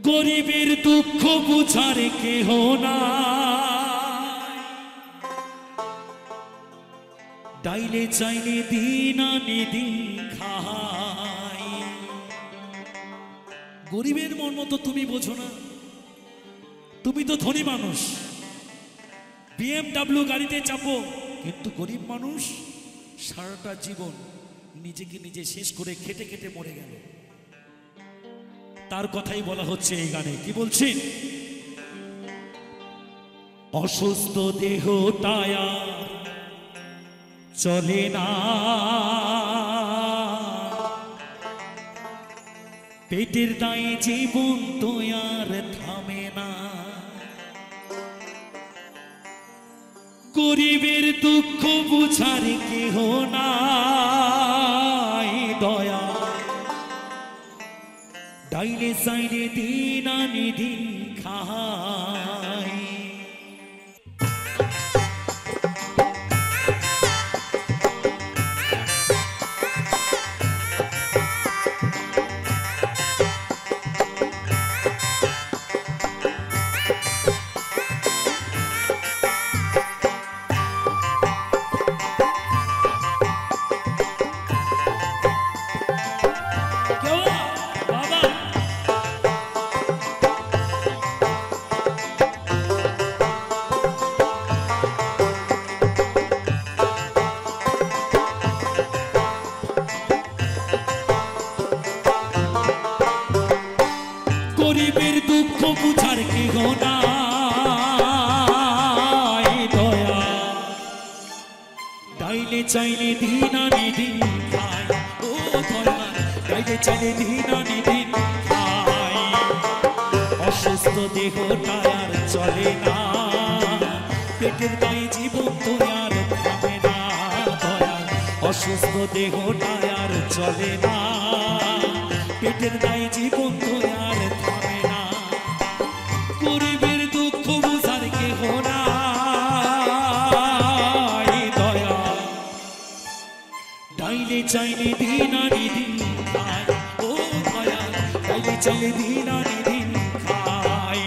গরিবের দুঃখ বুঝার কেহ নাই, ডাইলে চাইলে দিন আনি দিন খাই। গরিবের মর্ম তো তুমি বোঝো না, তুমি তো ধনী মানুষ, BMW গাড়িতে চাপো, কিন্তু গরিব মানুষ সারাটা জীবন নিজেকে নিজে শেষ করে খেটে খেটে মরে গেল। তার কথাই বলা হচ্ছে এই গানে। কি বলছি? অসুস্থ দেহটায় চলে না, পেটের দায়ে জীবন তো আর থামে না, গরিবের দুঃখ বুঝার কেহ নাই দয়া, ডাইলে সাইলে দিন আনি দিন খাই। গরিবের দুঃখ বুঝার কেহ নাই দয়া, ডাইলে চাইলে দিন আনি দিন খাই। ও দয়া, ডাইলে চাইলে দিন আনি দিন খাই। অসুস্থ দেহটা আর চলে না, পেটের দায়ে জীবন তো আর থামে না দয়া, অসুস্থ দেহটা আর চলে না, পেটের দায়ে জীবন তো আর থামে না, গরিবের দুঃখ বুঝার কেহ নাই দয়া, ডাইলে চাইলে দিন আনি দিন খাই। ও দয়া, ডাইলে চাইলে দিন আনি দিন খাই।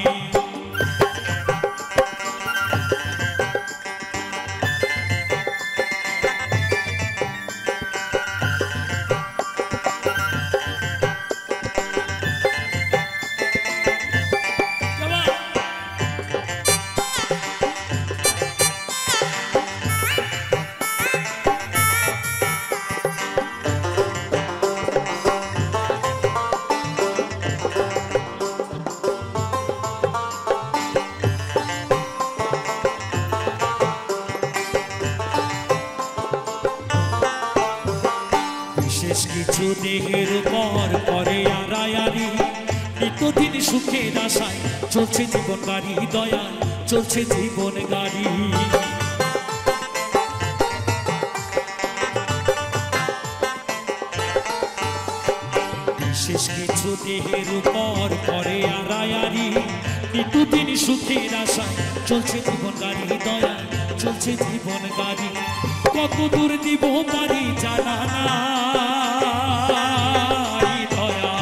বিশেষ কিছু দেহের পর করে আড়ায়ারি, নিত্যদিন সুখের আশায় চলছে জীবন গাড়ি দয়া, চলছে জীবন গাড়ি। বিশেষ কিছু দেহের উপর করে আড়ায়ারি, নিত্যদিন সুখের আশায় চলছে জীবন গাড়ি দয়া, চলছে জীবন গাড়ি। কত দূর দিব পারি জানা নাই দয়া,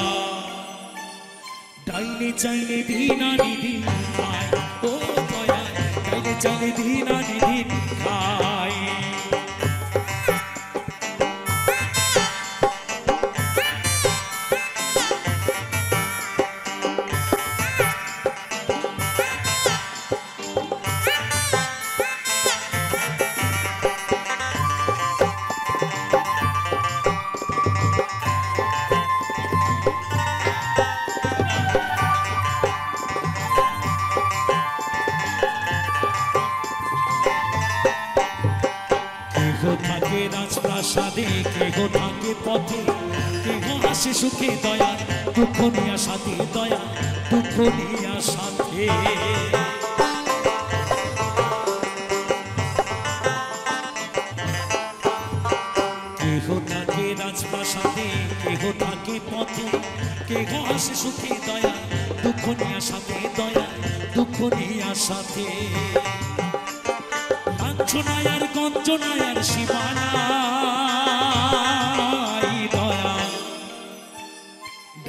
ডাইলে চাইলে দিন আনি দিন খাই। ও দয়া, ডাইলে চাইলে দিন আনি দিন খাই। কেহ থাকে রাজপ্রাসাদে, কেহ থাকে পথে, কেহ আসে সুখে দয়া, দুঃখ নিয়া সাথে দয়া, দুঃখ নিয়া সাথে। কেহ থাকে রাজপ্রাসাদে, কেহ থাকে পথে, কেহ আসে সুখে দয়া, দুঃখ নিয়া সাথে দয়া, দুঃখ নিয়া সাথে। লাঞ্ছনায় আর গঞ্জনায় আর সীমানায় দয়া,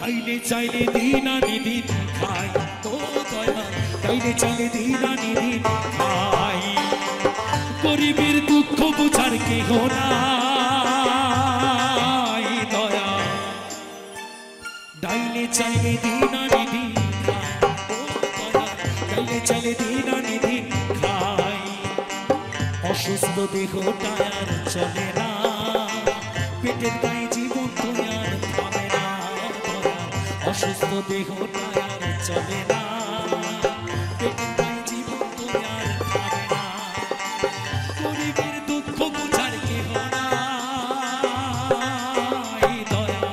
ডাইলে চাইলে দিন আনি দিন খাই ও দয়াল ডাইলে চাইলে দিন আনি দিন খাই গরিবের দুঃখ বুঝার কেহ নাই দয়াল ডাইলে চাইলে দিন আনি দিন খাই ও দয়াল ডাইলে চাইলে দিন আনি দিন খাই অসুস্থ দেহটা আর চলে না পেটের গায়ে জীবন তো আর থামে না অসুস্থ দেহটা আর চলে না পেটের গায়ে জীবন তো আর থামে না গরিবের দুঃখ বুঝার কেহ নাই দয়া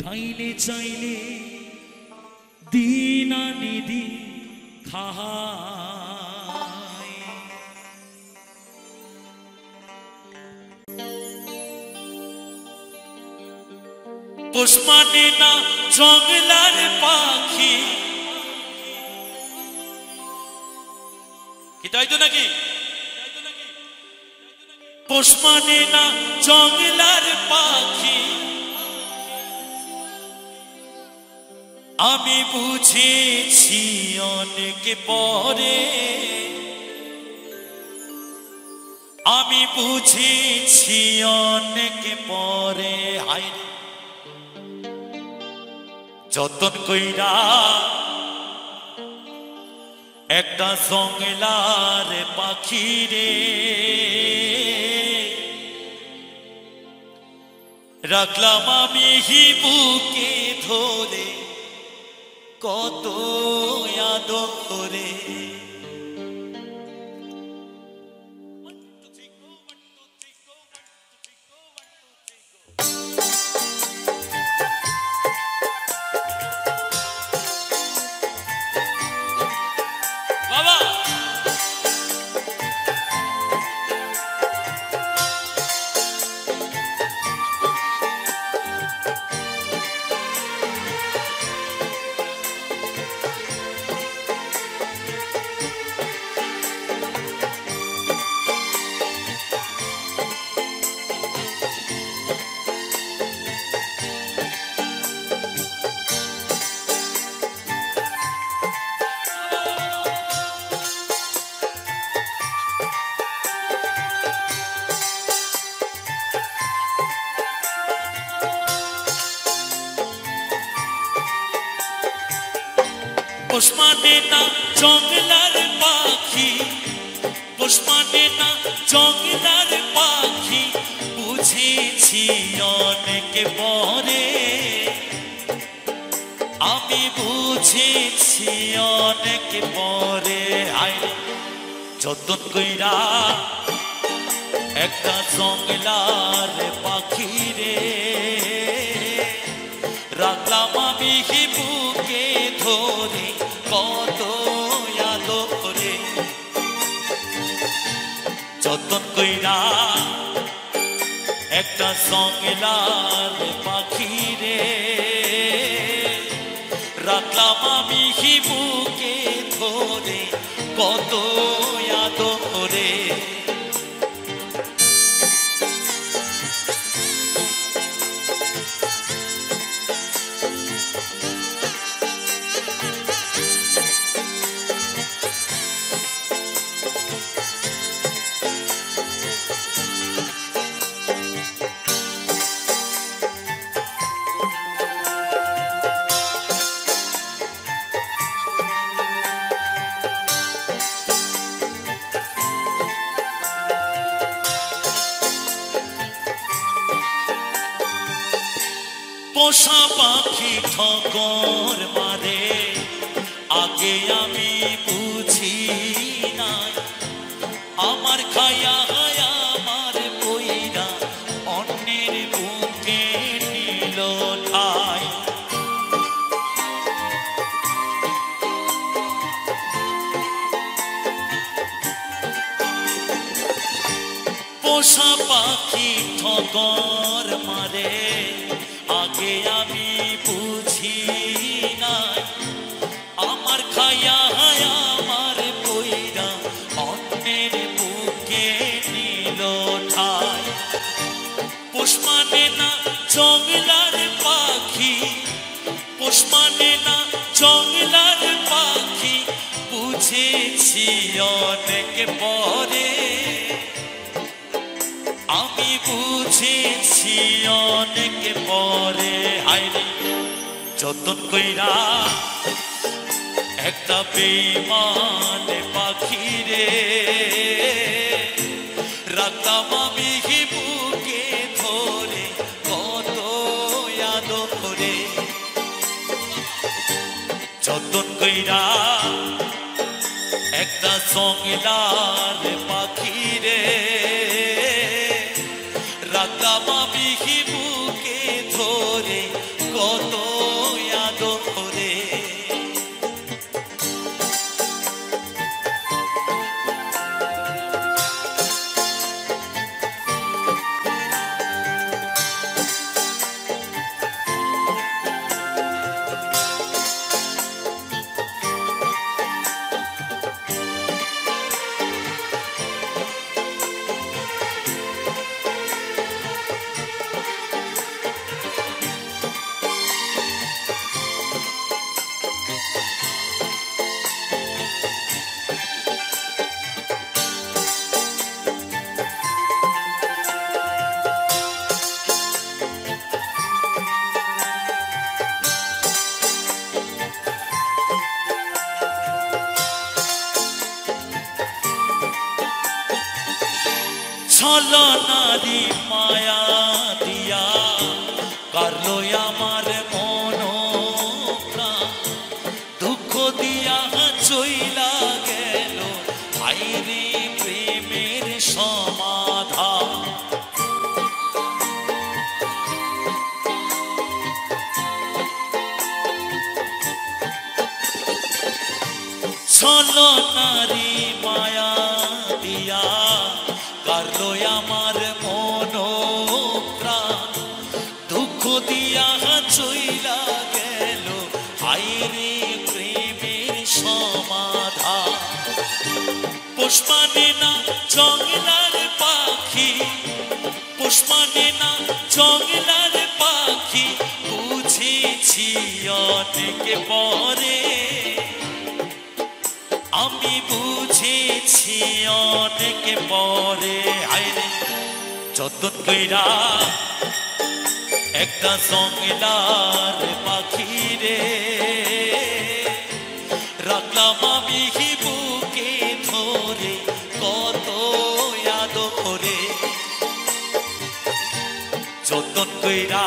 ঢাইলে চাইলে দিন আনি দিন খাই পোষ মানে না জঙ্গলার পাখি কি তাই তো নাকি পোষ মানে না জঙ্গলার পাখি আমি বুঝেছি অনেক পরে আমি বুঝেছি অনেক পরে হাই যতন কইরা একটা জঙ্গলার পাখি রে রাখলাম আমি বুকে ধরে কত আদরে বাবা পোষ মানে না জঙ্গলার পাখি পোষ মানে না জঙ্গলার পাখি বুঝেছি অনেক পরে আমি বুঝেছি অনেক পরে আই যতন কইরা একটা জঙ্গলার পাখি রে রাখলাম আমি বুকে ধরে কত আদরে যতন কইরা একটা জঙ্গলার পাখি রে রাখলাম আমি বুকে ধরে কত আদরে পোষা পাখি ঠকর মারে আগে আমি বুঝি নাই আমার খায়া আমার বইরা অন্যের বুকে নিল ঠাই পোষা পাখি ঠকর মারে আগে আমি বুঝি নাই আমার খায়া আমার বইরা অন্যের বুকে নিল ঠাই পোষ মানে না জঙ্গলা মানে না জংলার পাখি বুঝেছি অনেক পরে আমি বুঝেছি অনেক পরে হায়রে যতন কইরা একটা বেঈমান পাখি রে রাখতাম আমি বুকে ধরে কত আদরে যতন কইরা একটা জংলার পাখি রে রাখতাম আমি বুকে ধরে কত আদরে ছলনারি মায়া দিয়া কারলো আমার মন প্রাণ দুঃখ দিয়া চইলা গেল হায়রে প্রেমের সমাধান ছলনারি মায়া দিয়া কারলো আমার মন প্রাণ দুঃখ দিয়া চইলা গেল হায়রে প্রেমের সমাধান পোষ মানে না জংলার পাখি পোষ মানে না জংলার পাখি বুঝেছি অনেক পরে আমি বুঝেছি অনেক পরে হায়রে যতন কইরা একটা জংলার পাখি রে রাখলাম আমি বুকে ধরে কত আদরে যতন কইরা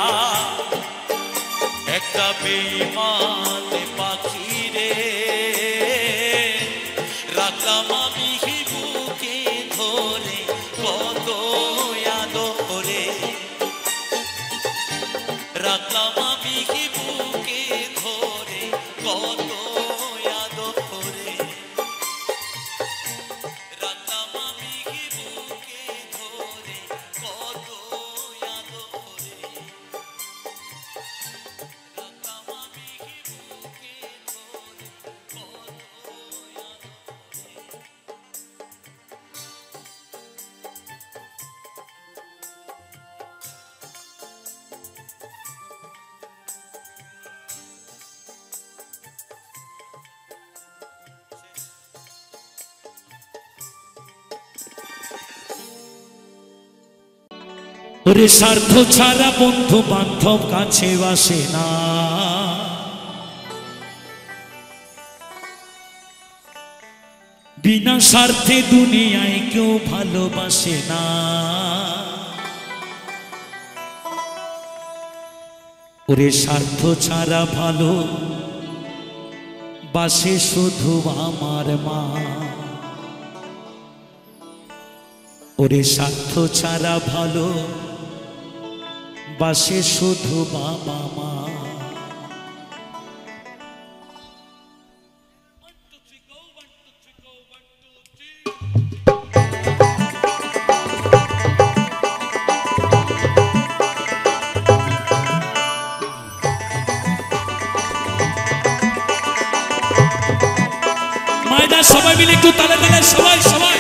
একটা বেঈমান পাখি রে রাখলাম আমি বুকে ধরে কত আদরে রাখলাম আমি বুকে ধরে কত আদরে রাখলাম আমি বুকে ধরে কত আদরে রাখলাম আমি বুকে ধরে কত ওরে স্বার্থ ছাড়া বন্ধু বান্ধব কাছে আসে না বিনা স্বার্থে দুনিয়ায় কেউ ভালোবাসে না ওরে স্বার্থ ছাড়া ভালো বাসে শুধু আমার মা ওরে স্বার্থ ছাড়া ভালো বাসে শুধু বাবা মা মায়েরা সবাই মিলে একটু তালে তালে সবাই সবাই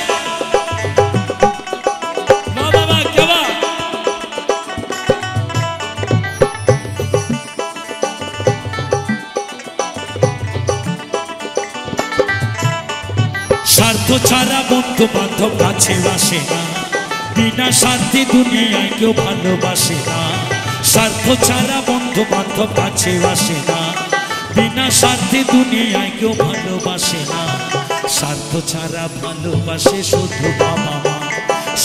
স্বার্থ ছাড়া বন্ধু বান্ধব কাছে আসে না, বিনা স্বার্থে দুনিয়ায় কেউ ভালোবাসে না। স্বার্থ ছাড়া বন্ধু বান্ধব কাছে আসে না, বিনা স্বার্থে দুনিয়ায় কেউ ভালোবাসে না। স্বার্থ ছাড়া ভালোবাসে শুধু বাবা মা,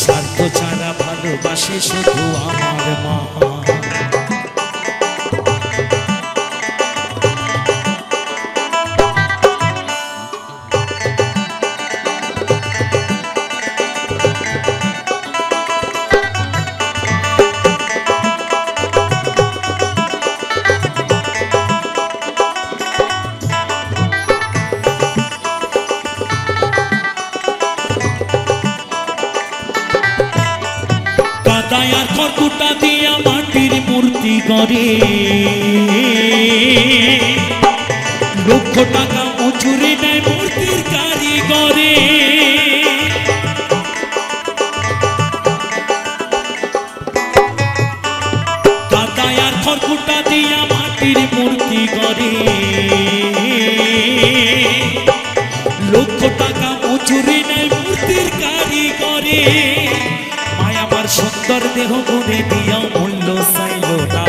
স্বার্থ ছাড়া ভালোবাসে শুধু আমার মা। কাদায়ার খড়কুটা দিয়া মাটির মূর্তি গড়ে, লক্ষ টাকা মজুরি নেয় মূর্তির কারিগরে। কাদায়ার খড়কুটা দিয়া মাটির মূর্তি গড়ে, লক্ষ টাকা মজুরি নেয় মূর্তির কারিগরে। আমার সুন্দর দেহ গুণে দিয়া মূল্য চাইল না।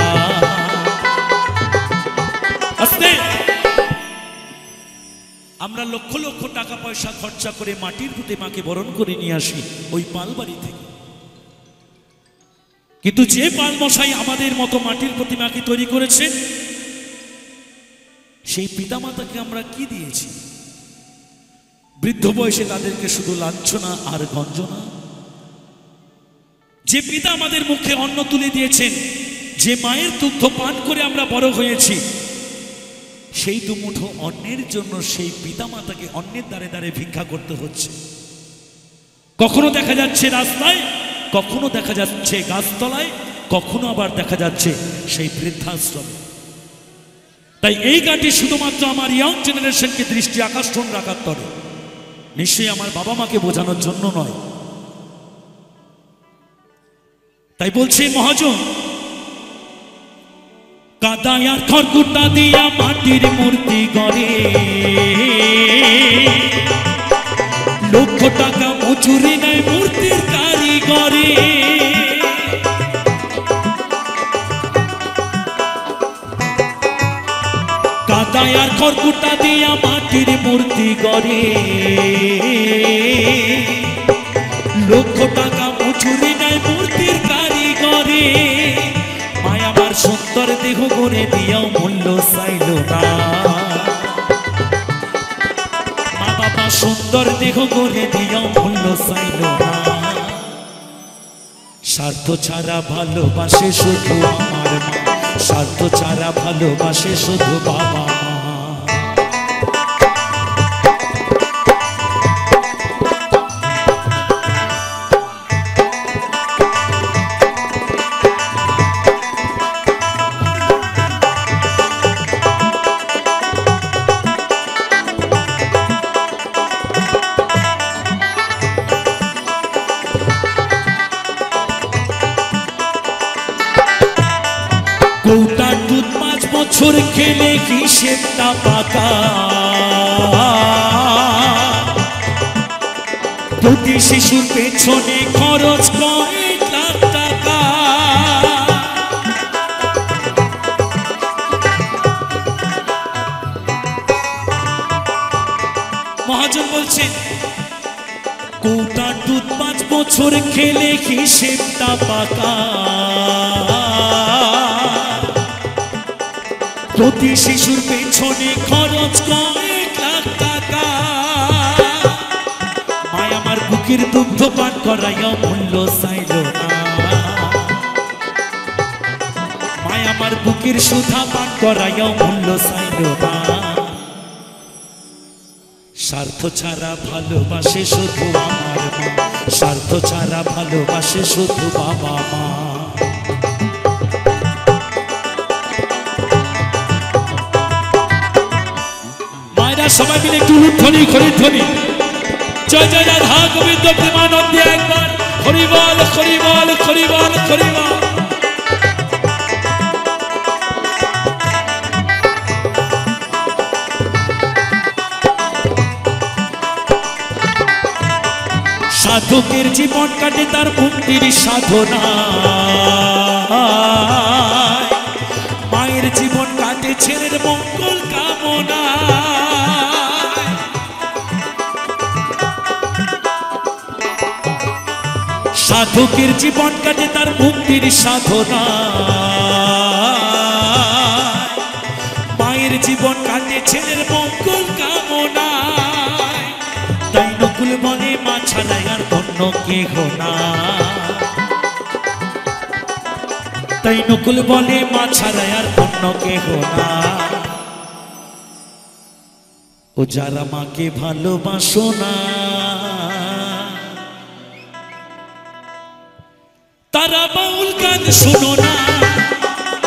আমরা লক্ষ লক্ষ টাকা পয়সা খরচা করে মাটির প্রতিমাকে বরণ করে নিয়ে আসি ওই পালবাড়ি থেকে, কিন্তু যে পাল মশাই আমাদের মতো মাটির প্রতিমাকে তৈরি করেছে, সেই পিতামাতাকে আমরা কি দিয়েছি? বৃদ্ধ বয়সে তাদেরকে শুধু লাঞ্ছনা আর গঞ্জনা। যে পিতা আমাদের মুখে অন্ন তুলে দিয়েছেন, যে মায়ের দুগ্ধ পান করে আমরা বড় হয়েছি, সেই দুমুঠো অন্নের জন্য সেই পিতা মাতাকে অন্যের দ্বারে দ্বারে ভিক্ষা করতে হচ্ছে। কখনো দেখা যাচ্ছে রাস্তায়, কখনো দেখা যাচ্ছে গাছতলায়, কখনো আবার দেখা যাচ্ছে সেই বৃদ্ধাশ্রমে। তাই এই গানটি শুধুমাত্র আমার ইয়ং জেনারেশনকে দৃষ্টি আকর্ষণ রাখার তরে, নিশ্চয়ই আমার বাবা মাকে বোঝানোর জন্য নয়। তাই বলছে মহাজন, কাদায়ার খড়কুটা দিয়া মাটির মূর্তি গড়ে, লক্ষ টাকা মজুরি নেয় মূর্তির কারিগরে। কাদায়ার খড়কুটা দিয়া মাটির মূর্তি গড়ে, লক্ষ টাকা মজুরি নেয় মূর্তির কারিগরে। মায়া আমার সুন্দর দেহ গড়ে দিয়াও মূল্য চাইল না। মা বাবা সুন্দর দেহ গড়ে দিয়াও মূল্য চাইল না। স্বার্থ ছাড়া ভালোবাসে শুধু আমার মা, স্বার্থ ছাড়া ভালোবাসে শুধু বাবা মা। কৌটা দুধ 5 বছর খেলে হিসেবটা পাকা, প্রতি শিশুর পেছনে খরচ কয়েক লাখ টাকা। মহাজন বলছেন, কৌটা দুধ 5 বছর খেলে হিসেবটা পাকা, প্রতি শিশুর পেছনে খরচ কয়েক লাখ টাকা। মায় আমার বুকের দুগ্ধ পান করাইয়া মূল্য চাইল না। মায় আমার বুকের সুধা পান করাইয়া মূল্য চাইল না। স্বার্থ ছাড়া ভালোবাসে শুধু আমার মা, স্বার্থ ছাড়া ভালোবাসে শুধু বাবা মা। মায়েরা সবাই মিলে একটু ধ্বনি ধ্বনি, জয় জয় রাধা গোবিন্দ প্রেমানন্দে একবার হরিবল হরিবল হরিবল হরিবল। সাধকের জীবন কাটে তার মুক্তির সাধনা, মায়ের জীবন কাটে ছেলের মঙ্গল কামনা। সাধকের জীবন কাটে তার মুক্তির সাধনা, মায়ের জীবন কাটে ছেলের মঙ্গল কামনা। তাই নকুল বলে মা ছাড়াই আর অন্য কেহ না, তাই নকুল বলে মা ছাড়াই আর অন্য কেহ না। ও যারা মাকে ভালোবাসো না তারা বাউল গান শোনো না,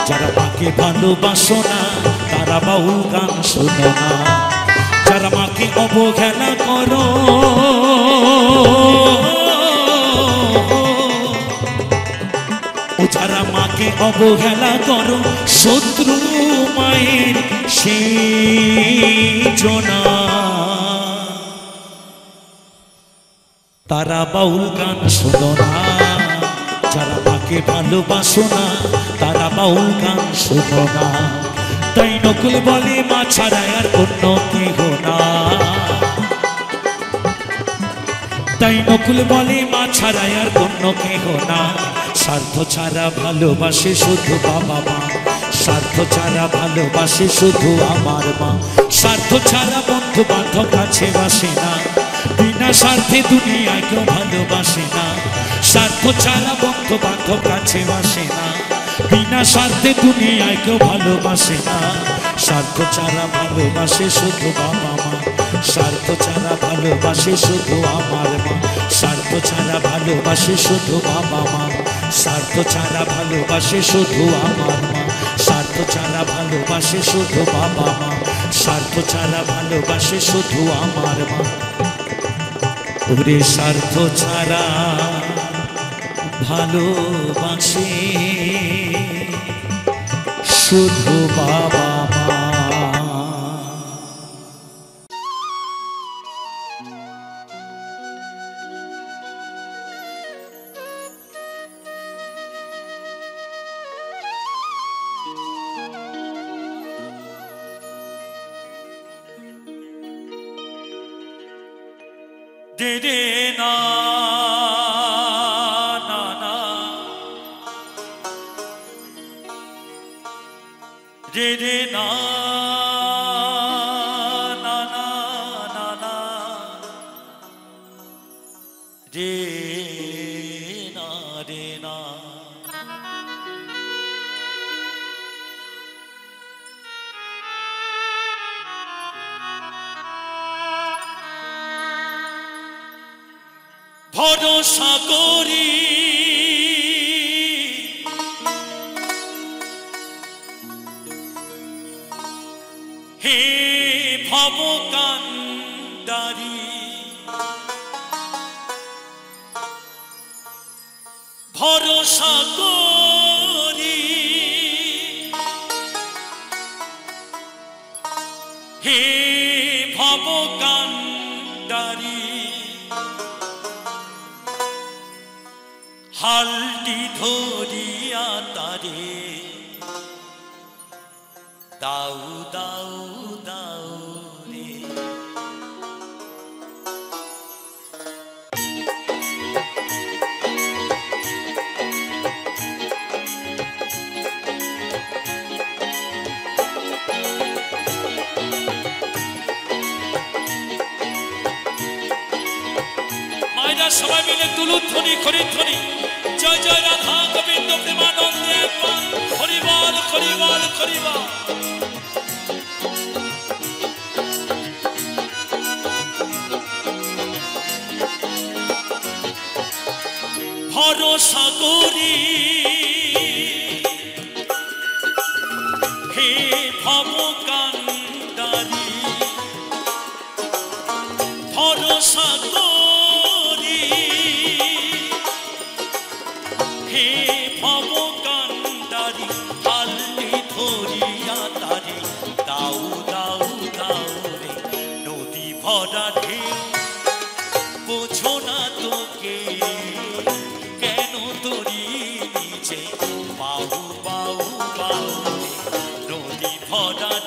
যারা মাকে ভালোবাসো না তারা বাউল গান শোনো না। যারা মাকে অবহেলা করো ও যারা মাকে অবহেলা করো শত্রু মায়ের সেই জনা, তারা বাউল গান শোনো না। যারা মাকে ভালোবাসো না তারা বাউল গান শোনো না। তাই নকুল বলে মা ছাড়াই আর অন্য কেহ না, তাই নকুল বলে মা ছাড়াই আর অন্য কেহ না। স্বার্থ ছাড়া ভালোবাসে শুধু বাবা মা, স্বার্থ ছাড়া ভালোবাসে শুধু আমার মা। স্বার্থ ছাড়া বন্ধু বান্ধব কাছে বাসে না, বিনা স্বার্থে দুনিয়ায় কেউ ভালোবাসে না। স্বার্থ ছাড়া বন্ধু বান্ধব কাছে বাসে না, বিনা স্বার্থে দুনিয়ায় কেউ ভালোবাসে না। স্বার্থ ছাড়া ভালোবাসে শুধু বাবা মা, স্বার্থ ছাড়া ভালোবাসে শুধু আমার মা। স্বার্থ ছাড়া ভালোবাসে শুধু বাবা মা, স্বার্থ ছাড়া ভালোবাসে শুধু আমার মা। স্বার্থ ছাড়া ভালোবাসে শুধু বাবা মা, স্বার্থ ছাড়া ভালোবাসে শুধু আমার মা। ওরে স্বার্থ ছাড়া ভালোবাসে শুধু বাবা মা। দে দে না না না দে দে না না না না না দে না দে না। ভরসা করি হে ভবকান্ডারি, ভরসা করি হে ভবকান্ডারি। হালটি ধরিয়া তারে দাউ দাউ দাউ রে। মায়েরা সবাই মিলে তুলুধ্বনি খরিধ্বনি জয় জয় রাধা গোবিন্দ প্রেমানন্দে হরিবল হরিবল হরিবল। ভরসা করি হে ভবকান্ডারি, ভরসা করি হে ভবকান্ডারি। হালটি ধরিয়া তারে দাউ দাউ দাউ রে। নদী ভরা ঢেউ বোঝো না তো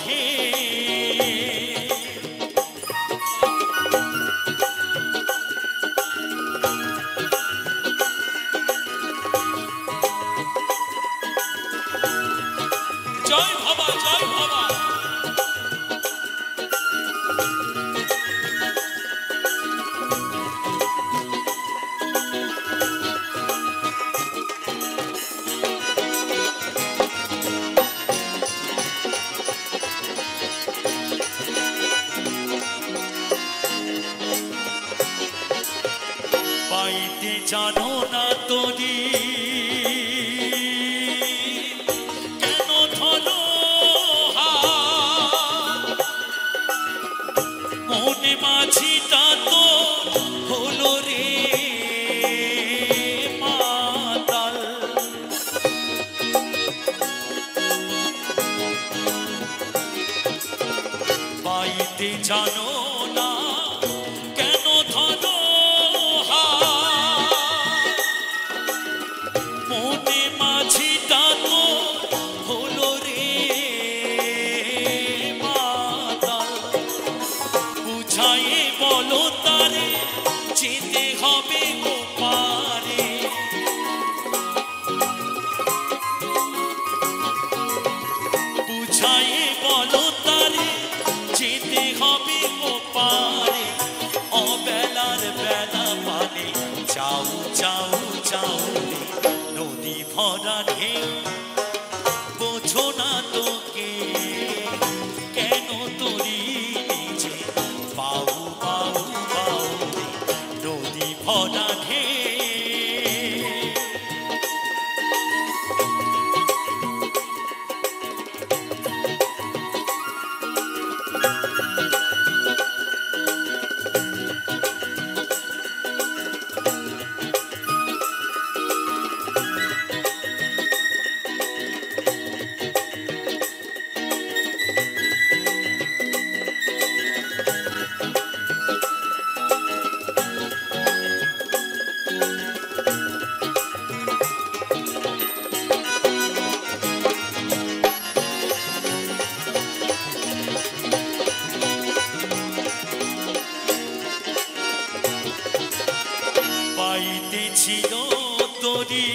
ঢে জয় বাবা জয় বাবা পাইতে জানো না তোরি কেন ধনো মনে মাঝিটা তো হলো রে মাতাল পাইতে জানো না কেন ধনো মনে মাঝিটা তো হলো রে মাতাল বুঝাইয়ে বলো তারে যেতে হবে ওপারে বুঝাইয়ে বলো তারে যেতে হবে ওপারে অবেলার বেলা পানে চাও চাও চাও নদী ভরা ঢেউ বোঝো না তোকে কেন তোরি নিজে পাও পাও পাও নদী ভরা ঢেউ পাইতেছিল তোরি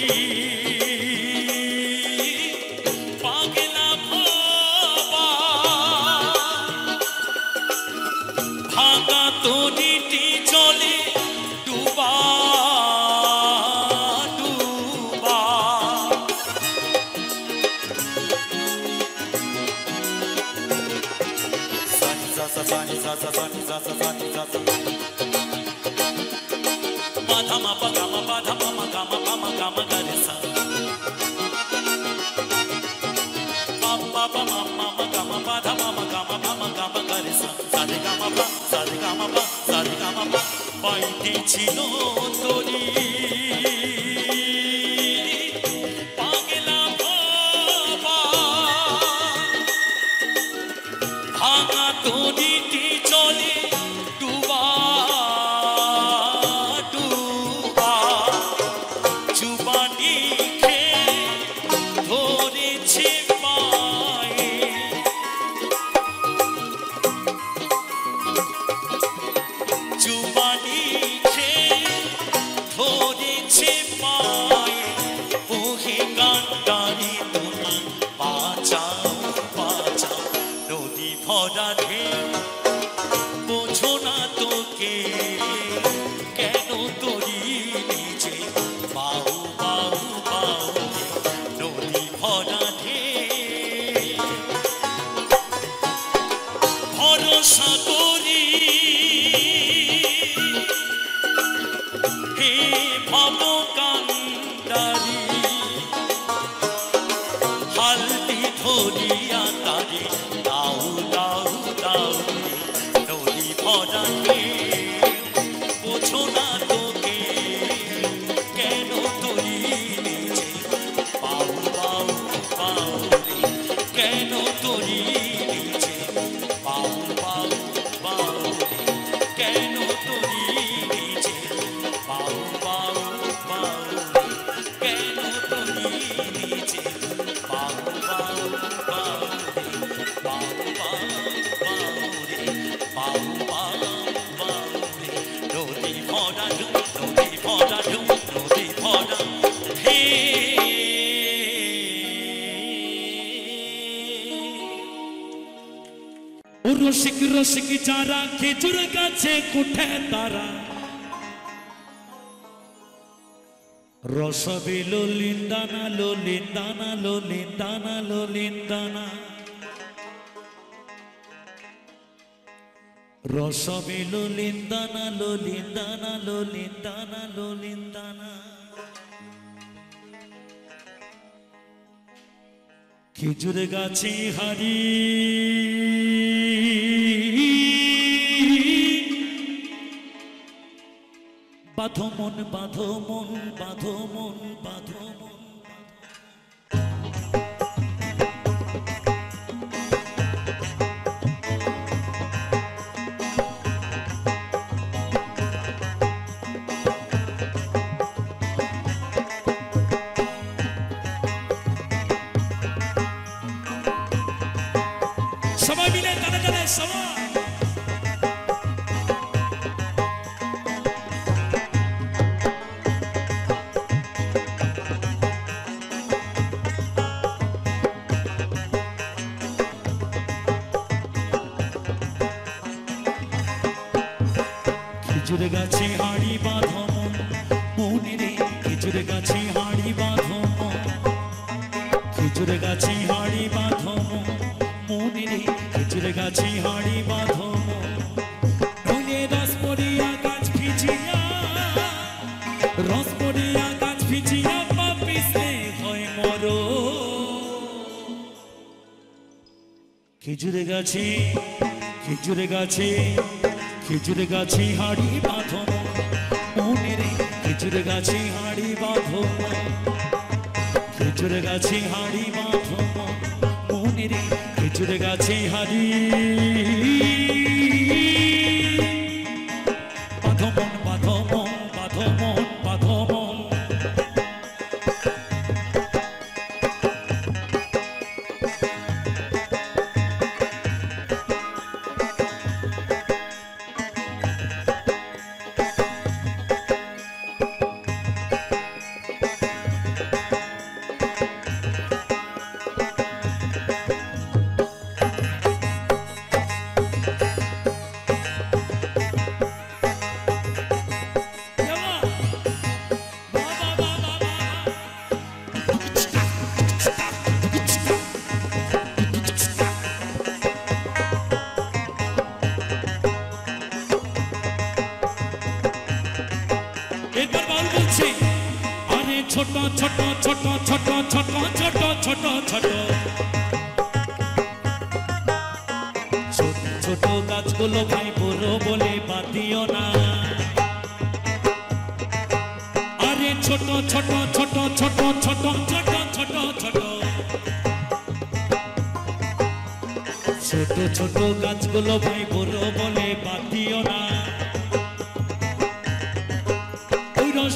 পাগলা ভাবা ভাঙা তরিটি জলে ডুবা ডুবা সানি সাসা সানি সাসা সানি সাসা সানি সাসা Madhama Pagama Padama Magama Pama Gama Garisa Papa Mama Magama Padama Magama Pama Gama Garisa Sadi Gama Pa Sadi Gama Pa Sadi Gama Pa পাইতে ছিল তোরি পাগলা বাবা ভাঙা তরিটি চলে ডুবা ভরা ঢেউ বোঝো না তোকে কেন তোরি নিজে পাও পাও পাও নদী ভরা ঢেউ ভরসা করি হে ভব কান্দারি হালটি ধরিয়া তারে দাও দাও দাও নদী ভরা ঢেউ বোঝো না তোকে কেন তোরি নিজে পাও পাও পাও কেন তোরি নিজে পাও পাও পাও কেন তোরি নিজে পাও পাও পাও কেন তোরি নিজে পাও পাও পাও পাও বাউল বাউল বাউল নদী ভরা ঢেউ নদী ভরা ঢেউ নদী ভরা ঢেউ ও রসিক রসিক যারা খেজুর গাছে কুঠে তারা রসবে লোলিন্দানা লোলিন্দানা লোলিন্দানা লোলিন্দানা রসবে লোলিন্দানা লোলিন্দানা লোলিন্দানা লোলিন্দানা খেজুর গাছে হারি বাঁধো মন বাঁধো মন বাঁধো মন বাঁধো মন সবাই মিলে তালে তালে সবাই খেজুর গাছে হাড়ি বাঁধো মন মনে রে খেজুর গাছে হাড়ি বাঁধো মন খেজুর গাছে হাড়ি বাঁধো মন মনে রে খেজুর গাছে হাড়ি বাঁধো মন নইলে রস পড়িয়া গাছ ভিজিয়া রস পড়িয়া গাছ ভিজিয়া পাপিসে হয় মরো খেজুর গাছে খেজুর গাছে খেজুর গাছে হাড়ি বাঁধো মনে রে খেজুর গাছে হাড়ি বাঁধো খেজুর গাছে হাড়ি বাঁধো মনে রে খেজুর গাছে হাড়ি বাঁধো মন বাঁধো মন বাঁধো মন বাঁধো মন একবার বাউল বলছে আরে ছোট ছোট ছোট ছোট ছোট ছোট ছোট ছোট ছোট ছোট গাছগুলো ভাই বড় বলে বাদিও না আরে ছোট ছোট ছোট ছোট ছোট ছোট ছোট ছোট ছোট ছোট গাছগুলো ভাই বড় বলে বাদিও না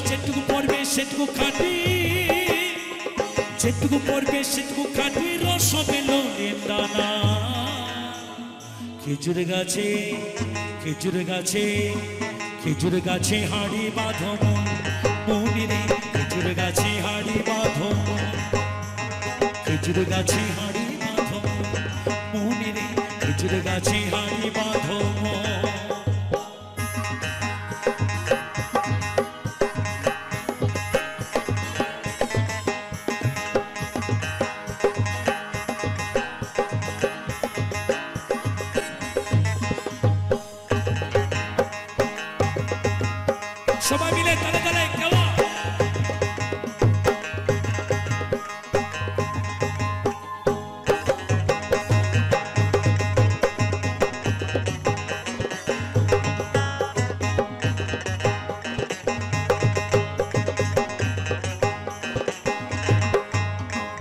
যেটুকু পড়বে সেটুকু খাটি যেটুকু পড়বে সেটুকু খাটি রস পেলো দানা খেজুর গাছে খেজুর গাছে খেজুর গাছে হাড়ি বাঁধো মনে রে খেজুর গাছে হাড়ি বাঁধো খেজুর গাছে হাড়ি বাঁধো মনে রে খেজুর গাছে হাড়ি বাঁধো সবাই মিলে তালে তালে কেমন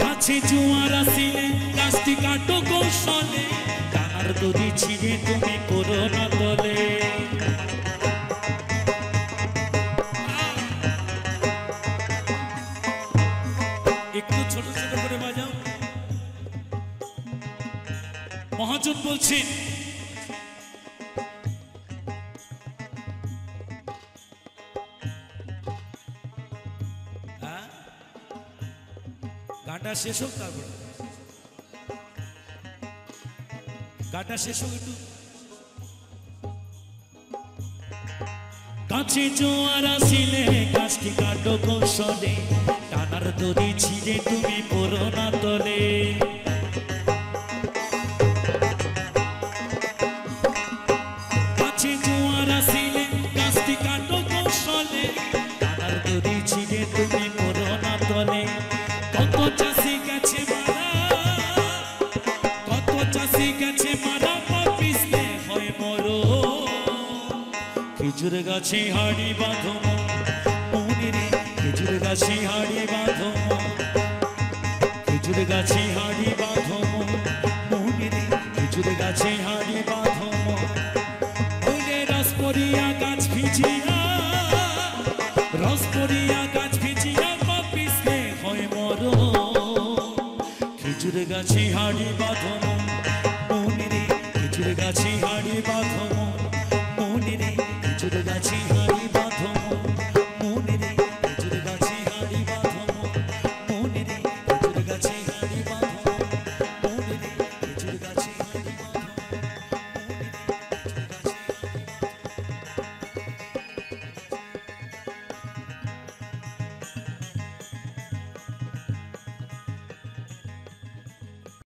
গাছে জোয়ার আসিলে গাছটি কাটো কৌশলে কানার দড়ি ছিঁড়ে তুমি করো না তলে একটু ছোট ছোট করে বাজাও মহাজন বলছেন গানটা শেষ হোক তারপরে গানটা শেষ হোক একটু কাছে জোয়ার আসিলে গাছটি কাটো কৌশলে টানার দড়ি ছিঁড়ে তুমি পড়ো না তলে কাছে জোয়ার আসিলে গাছটি কাটো কৌশলে টানার দড়ি ছিঁড়ে তুমি পড়ো না তলে কত চাষি গেছে মারা কত চাষি গেছে মারা পিছলে হয় মরো খেজুর গাছে হাড়ি বাঁধো মনে রে খেজুর গাছে হাড়ি বাঁধো খেজুর গাছে হাড়ি বাঁধো মনে রে খেজুর গাছে হাড়ি বাঁধো মনে রস পরিয়া গাছ ভিজিয়া রস পরিয়া গাছ ভিজিয়া পিছলে হয় মরো খেজুর গাছে হাড়ি বাঁধো মনে রে খেজুর গাছে হাড়ি বাঁধো